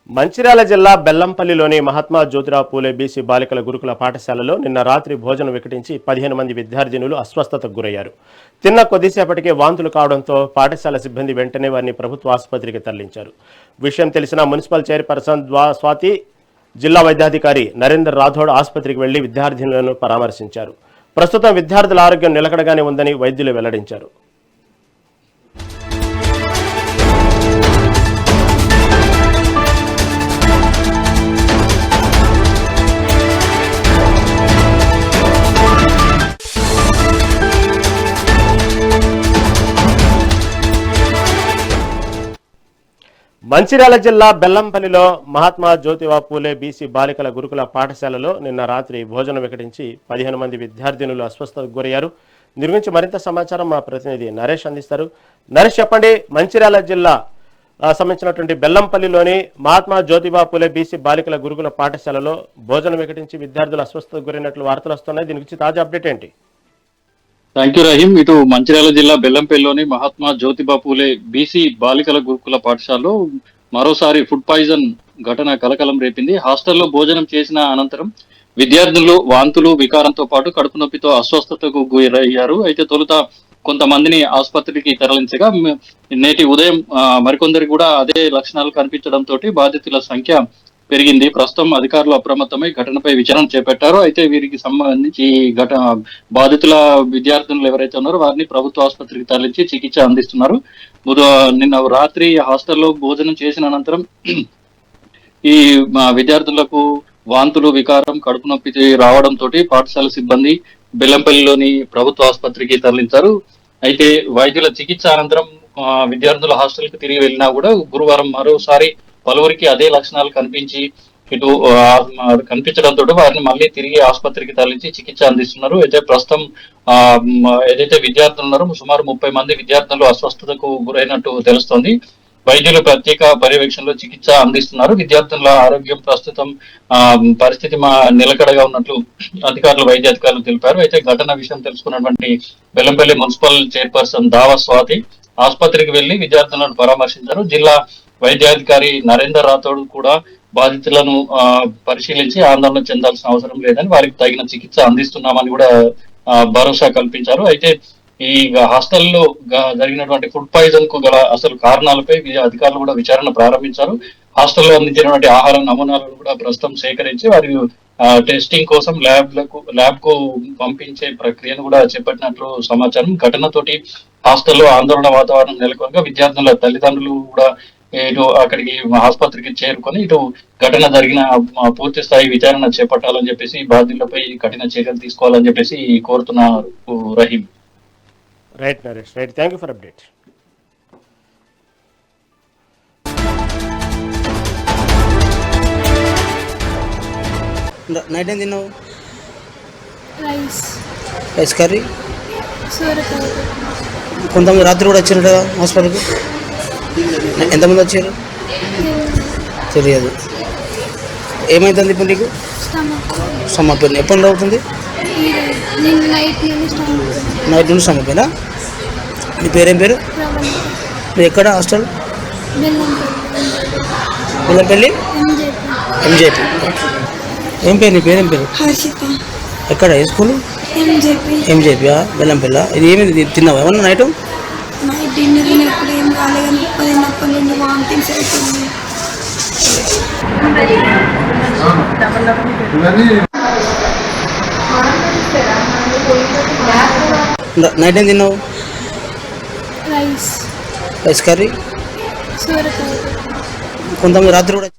మంచిర్యాల జిల్లా బెల్లంపల్లిలోని మహాత్మా జ్యోతిరావు పూలే బీసీ బాలికల గురుకుల పాఠశాలలో నిన్న రాత్రి భోజనం వికటించి 15 మంది విద్యార్థినులు అస్వస్థతకు గురయ్యారు. తిన్న కొద్దిసేపటికే వాంతులు కావడంతో పాఠశాల సిబ్బంది వెంటనే వారిని ప్రభుత్వ ఆసుపత్రికి తరలించారు. విషయం తెలిసిన మున్సిపల్ చైర్పర్సన్ స్వాతి, జిల్లా వైద్యాధికారి నరేందర్ రాథోడ్ ఆసుపత్రికి వెళ్లి విద్యార్థినులను పరామర్శించారు. ప్రస్తుతం విద్యార్థుల ఆరోగ్యం నిలకడగానే ఉందని వైద్యులు వెల్లడించారు. మంచిర్యాల జిల్లా బెల్లంపల్లిలో మహాత్మా జ్యోతిరావు పూలే బీసీ బాలికల గురుకుల పాఠశాలలో నిన్న రాత్రి భోజనం వికటించి 15 మంది విద్యార్థినులు అస్వస్థతకు గురయ్యారు. దీని గురించి మరింత సమాచారం మా ప్రతినిధి నరేష్ అందిస్తారు. నరేష్, చెప్పండి, మంచిర్యాల జిల్లా సంబంధించినటువంటి బెల్లంపల్లిలోని మహాత్మా జ్యోతిరావు పూలే బీసీ బాలికల గురుకుల పాఠశాలలో భోజనం వికటించి విద్యార్థులు అస్వస్థతకు గురైనట్లు వార్తలు వస్తున్నాయి. దీని గురించి తాజా అప్డేట్ ఏంటి? Thank you Rahim. ఇటు మంచిర్యాల జిల్లా బెల్లంపల్లిలోని మహాత్మా జ్యోతిబా పూలే బీసీ బాలికల గురుకుల పాఠశాలలో మరోసారి ఫుడ్ పాయిజన్ ఘటన కలకలం రేపింది. హాస్టల్లో భోజనం చేసిన అనంతరం విద్యార్థులు వాంతులు, వికారంతో పాటు కడుపు నొప్పితో అస్వస్థతకు గురయ్యారు. అయితే తొలుత కొంతమందిని ఆసుపత్రికి తరలించగా నేటి ఉదయం మరికొందరికి కూడా అదే లక్షణాలు కనిపించడంతో బాధితుల సంఖ్య పెరిగింది. ప్రస్తుతం అధికారులు అప్రమత్తమై ఘటనపై విచారణ చేపట్టారు. అయితే వీరికి సంబంధించి బాధితుల విద్యార్థులు ఎవరైతే ఉన్నారో వారిని ప్రభుత్వ ఆసుపత్రికి తరలించి చికిత్స అందిస్తున్నారు. నిన్న రాత్రి హాస్టల్లో భోజనం చేసిన అనంతరం ఈ విద్యార్థులకు వాంతులు, వికారం, కడుపు నొప్పి రావడంతో పాఠశాల సిబ్బంది బెల్లంపల్లిలోని ప్రభుత్వ ఆసుపత్రికి తరలించారు. అయితే వైద్యుల చికిత్స అనంతరం విద్యార్థుల హాస్టల్కి తిరిగి వెళ్ళినా కూడా గురువారం మరోసారి పలువురికి అదే లక్షణాలు కనిపించడంతో వారిని మళ్ళీ తిరిగి ఆసుపత్రికి తరలించి చికిత్స అందిస్తున్నారు. అయితే ప్రస్తుతం ఏదైతే విద్యార్థులు ఉన్నారో సుమారు 30 మంది విద్యార్థులు అస్వస్థతకు గురైనట్టు తెలుస్తోంది. వైద్యులు ప్రత్యేక పర్యవేక్షణలో చికిత్స అందిస్తున్నారు. విద్యార్థుల ఆరోగ్యం ప్రస్తుతం పరిస్థితి నిలకడగా ఉన్నట్లు వైద్య అధికారులు తెలిపారు. అయితే ఘటన విషయం తెలుసుకున్నటువంటి బెల్లంపల్లి మున్సిపల్ చైర్పర్సన్ స్వాతి ఆసుపత్రికి వెళ్లి విద్యార్థులను పరామర్శించారు. జిల్లా వైద్యాధికారి నరేందర్ రాథోడ్ కూడా బాధితులను పరిశీలించి ఆందోళన చెందాల్సిన అవసరం లేదని, వారికి తగిన చికిత్స అందిస్తున్నామని కూడా భరోసా కల్పించారు. అయితే ఈ హాస్టల్లో జరిగినటువంటి ఫుడ్ పాయిజన్ కు గల అసలు కారణాలపై అధికారులు కూడా విచారణ ప్రారంభించారు. హాస్టల్లో అందించినటువంటి ఆహార నమూనాలను కూడా ప్రస్తుతం సేకరించి వారి టెస్టింగ్ కోసం ల్యాబ్ కు పంపించే ప్రక్రియను కూడా చేపట్టినట్లు సమాచారం. ఘటనతోటి హాస్టల్లో ఆందోళన వాతావరణం నెలకొనగా విద్యార్థుల తల్లిదండ్రులు కూడా ఇటు అక్కడికి ఆసుపత్రికి చేరుకొని ఇటు ఘటన జరిగిన పూర్తి స్థాయి విచారణ చేపట్టాలని చెప్పేసి బాధ్యులపై కఠిన చర్యలు తీసుకోవాలని చెప్పేసి కోరుతున్నారు Rahim. Right Naresh, right, thank you for update. Night ఏం తిన్నావు? Rice curry. కొంతమంది రాత్రి కూడా వచ్చారు కదా హాస్పిటల్కి? ఎంతమంది వచ్చారు తెలియదు. ఏమైతుంది ఇప్పుడు నీకు? స్టమక్ పెయిన్ ఎప్పుడు అవుతుంది? నైట్ నుండి స్టమక్ పెయినా? నీ పేరేం పేరు? మీరు ఎక్కడ హాస్టల్? బెల్లంపల్లి ఎంజేపీ. ఏం పేరు నీ పేరేం పేరు? ఎక్కడ ఏ స్కూల్? ఎంజేపీయా బెల్లంపల్లి. ఇది ఏమి తిన్నావా ఏమన్నా నైట్? నైట్ ఏం తిన్నావు? Rice curry. కొంతమంది రాత్రి కూడా